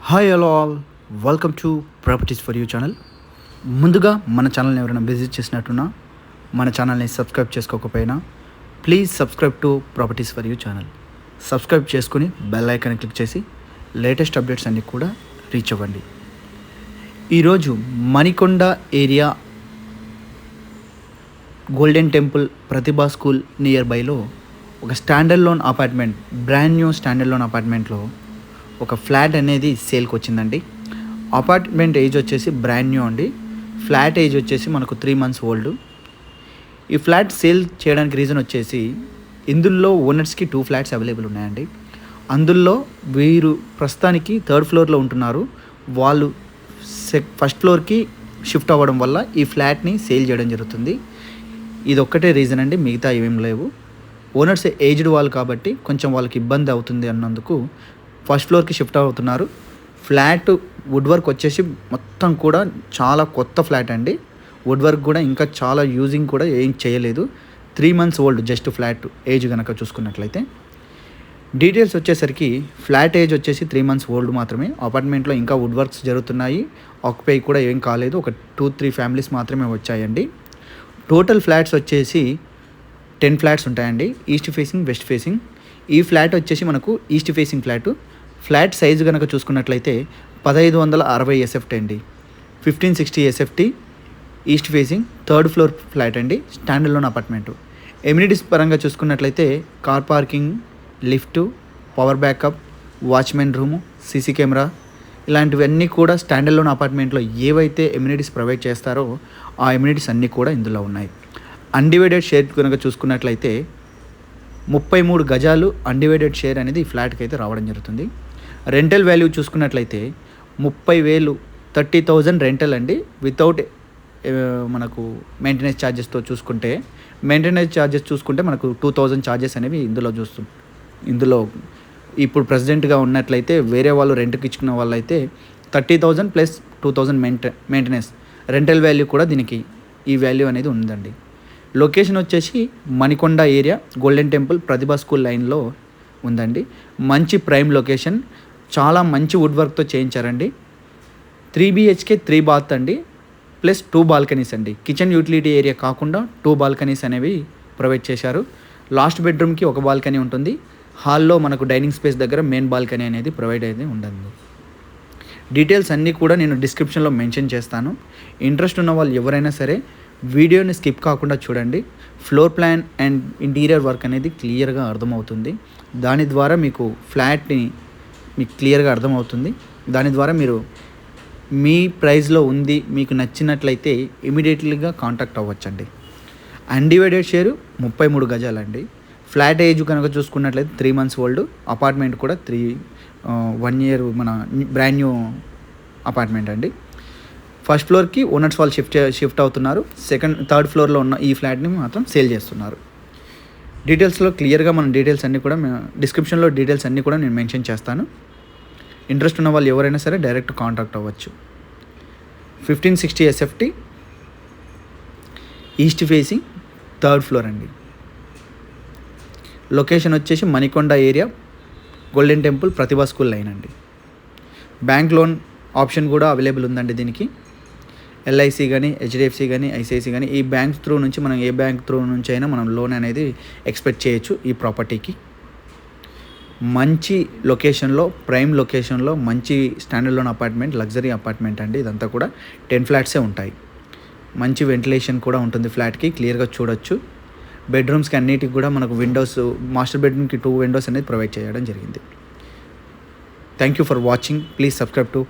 Hi hello all, welcome to properties for you channel. ముందుగా మన ఛానల్ని ఎవరైనా విజిట్ చేసినట్టున్నా మన ఛానల్ని సబ్స్క్రైబ్ చేసుకోకపోయినా please subscribe to properties for you channel. Subscribe చేసుకుని బెల్ ఐకాన్ క్లిక్ చేసి లేటెస్ట్ అప్డేట్స్ అన్నీ కూడా రీచ్ అవ్వండి. ఈరోజు Manikonda area Golden Temple Pratibha school near బైలో ఒక standalone apartment, brand new standalone అపార్ట్మెంట్లో ఒక ఫ్లాట్ అనేది సేల్కి వచ్చిందండి. అపార్ట్మెంట్ ఏజ్ వచ్చేసి బ్రాండ్ న్యూ అండి. ఫ్లాట్ ఏజ్ వచ్చేసి మనకు 3 months ఓల్డ్. ఈ ఫ్లాట్ సేల్ చేయడానికి రీజన్ వచ్చేసి ఇందులో ఓనర్స్కి 2 flats అవైలబుల్ ఉన్నాయండి. అందులో వీరు ప్రస్తుతానికి 3rd floorలో ఉంటున్నారు. వాళ్ళు ఫస్ట్ ఫ్లోర్కి షిఫ్ట్ అవ్వడం వల్ల ఈ ఫ్లాట్ని సేల్ చేయడం జరుగుతుంది. ఇది ఒక్కటే రీజన్ అండి, మిగతా ఏమేం లేవు. ఓనర్స్ ఏజ్డ్ వాళ్ళు కాబట్టి కొంచెం వాళ్ళకి ఇబ్బంది అవుతుంది అన్నందుకు ఫస్ట్ ఫ్లోర్కి షిఫ్ట్ అవుతున్నారు. ఫ్లాట్ వుడ్ వర్క్ వచ్చేసి మొత్తం కూడా చాలా కొత్త ఫ్లాట్ అండి. వుడ్ వర్క్ కూడా ఇంకా చాలా యూజింగ్ కూడా ఏం చేయలేదు. 3 months old just flat age కనుక చూసుకున్నట్లయితే. డీటెయిల్స్ వచ్చేసరికి ఫ్లాట్ ఏజ్ వచ్చేసి 3 months ఓల్డ్ మాత్రమే. అపార్ట్మెంట్లో ఇంకా వుడ్ వర్క్స్ జరుగుతున్నాయి. ఆక్యుపై కూడా ఏం కాలేదు. ఒక 2-3 ఫ్యామిలీస్ మాత్రమే వచ్చాయండి. టోటల్ ఫ్లాట్స్ వచ్చేసి 10 flats ఉంటాయండి. East facing, west facing. ఈ ఫ్లాట్ వచ్చేసి మనకు ఈస్ట్ ఫేసింగ్ ఫ్లాట్ సైజు కనుక చూసుకున్నట్లయితే 1560 SFT అండి. 1560 SFT east facing 3rd floor flat అండి. Standalone apartment. ఎమ్యూనిటీస్ పరంగా చూసుకున్నట్లయితే car parking, lift, power backup, watchman room, CC camera ఇలాంటివన్నీ కూడా స్టాండర్డ్ లోన్ అపార్ట్మెంట్లో ఏవైతే ఎమ్యూనిటీస్ ప్రొవైడ్ చేస్తారో ఆ ఎమ్యూనిటీస్ అన్నీ కూడా ఇందులో ఉన్నాయి. అన్డివైడెడ్ షేర్ కనుక చూసుకున్నట్లయితే 33 గజాలు అన్డివైడెడ్ షేర్ అనేది ఈ ఫ్లాట్కి అయితే రావడం జరుగుతుంది. రెంటల్ వాల్యూ చూసుకున్నట్లయితే 30,000, 30,000 రెంటల్ అండి. వితౌట్ మనకు మెయింటెనెన్స్ ఛార్జెస్తో చూసుకుంటే, మనకు 2,000 ఛార్జెస్ అనేవి ఇందులో ఇప్పుడు ప్రెసిడెంట్గా ఉన్నట్లయితే వేరే వాళ్ళు రెంట్కి ఇచ్చుకున్న వాళ్ళైతే 30,000 ప్లస్ 2,000 మెయింటెనెన్స్ రెంటల్ వాల్యూ కూడా దీనికి ఈ వాల్యూ అనేది ఉందండి. లొకేషన్ వచ్చేసి Manikonda area Golden Temple Pratibha school లైన్లో ఉందండి. మంచి ప్రైమ్ లొకేషన్, చాలా మంచి వుడ్ వర్క్తో చేయించారండి. 3 BHK 3 bath అండి, ప్లస్ 2 balconies అండి. కిచెన్ యూటిలిటీ ఏరియా కాకుండా 2 balconies అనేవి ప్రొవైడ్ చేశారు. లాస్ట్ బెడ్రూమ్కి ఒక బాల్కనీ ఉంటుంది. హాల్లో మనకు డైనింగ్ స్పేస్ దగ్గర మెయిన్ బాల్కనీ అనేది ప్రొవైడ్ అయితే ఉంటుంది. డీటెయిల్స్ అన్నీ కూడా నేను డిస్క్రిప్షన్లో మెన్షన్ చేస్తాను. ఇంట్రెస్ట్ ఉన్న వాళ్ళు ఎవరైనా సరే వీడియోని స్కిప్ కాకుండా చూడండి. Floor plan and interior work అనేది క్లియర్గా అర్థమవుతుంది. దాని ద్వారా మీకు ఫ్లాట్ని క్లియర్గా అర్థమవుతుంది. దాని ద్వారా మీరు మీ ప్రైస్లో ఉంది మీకు నచ్చినట్లయితే ఇమీడియట్లీగా కాంటాక్ట్ అవ్వచ్చండి. అన్డివైడెడ్ షేరు 33 గజాలండి. ఫ్లాట్ ఏజ్ కనుక చూసుకున్నట్లయితే 3 months ఓల్డ్. అపార్ట్మెంట్ కూడా 1 year మన బ్రాండ్ న్యూ అపార్ట్మెంట్ అండి. ఫస్ట్ ఫ్లోర్కి ఓనర్స్ వాళ్ళు షిఫ్ట్ అవుతున్నారు. 3rd floorలో ఉన్న ఈ ఫ్లాట్ని మాత్రం సేల్ చేస్తున్నారు. డీటెయిల్స్లో క్లియర్గా మన డీటెయిల్స్ అన్నీ కూడా డిస్క్రిప్షన్లో డీటెయిల్స్ అన్నీ కూడా నేను మెన్షన్ చేస్తాను. ఇంట్రెస్ట్ ఉన్న వాళ్ళు ఎవరైనా సరే డైరెక్ట్ కాంటాక్ట్ అవ్వచ్చు. 1560 SFT east facing 3rd floor అండి. లొకేషన్ వచ్చేసి Manikonda area Golden Temple Pratibha school line అండి. బ్యాంక్ లోన్ ఆప్షన్ కూడా అవైలబుల్ ఉందండి దీనికి. LIC కానీ, HDFC కానీ, ICICI కానీ ఈ బ్యాంక్ త్రూ నుంచి మనం ఏ బ్యాంక్ త్రూ నుంచి అయినా మనం లోన్ అనేది ఎక్స్పెక్ట్ చేయొచ్చు. ఈ ప్రాపర్టీకి మంచి లొకేషన్లో, ప్రైమ్ లొకేషన్లో మంచి standard loan apartment, luxury apartment అండి. ఇదంతా కూడా 10 flats ఉంటాయి. మంచి వెంటిలేషన్ కూడా ఉంటుంది ఫ్లాట్కి, క్లియర్గా చూడొచ్చు. బెడ్రూమ్స్కి అన్నిటికి కూడా మనకు విండోస్, మాస్టర్ బెడ్రూమ్కి 2 windows అనేది ప్రొవైడ్ చేయడం జరిగింది. Thank you for watching. Please subscribe to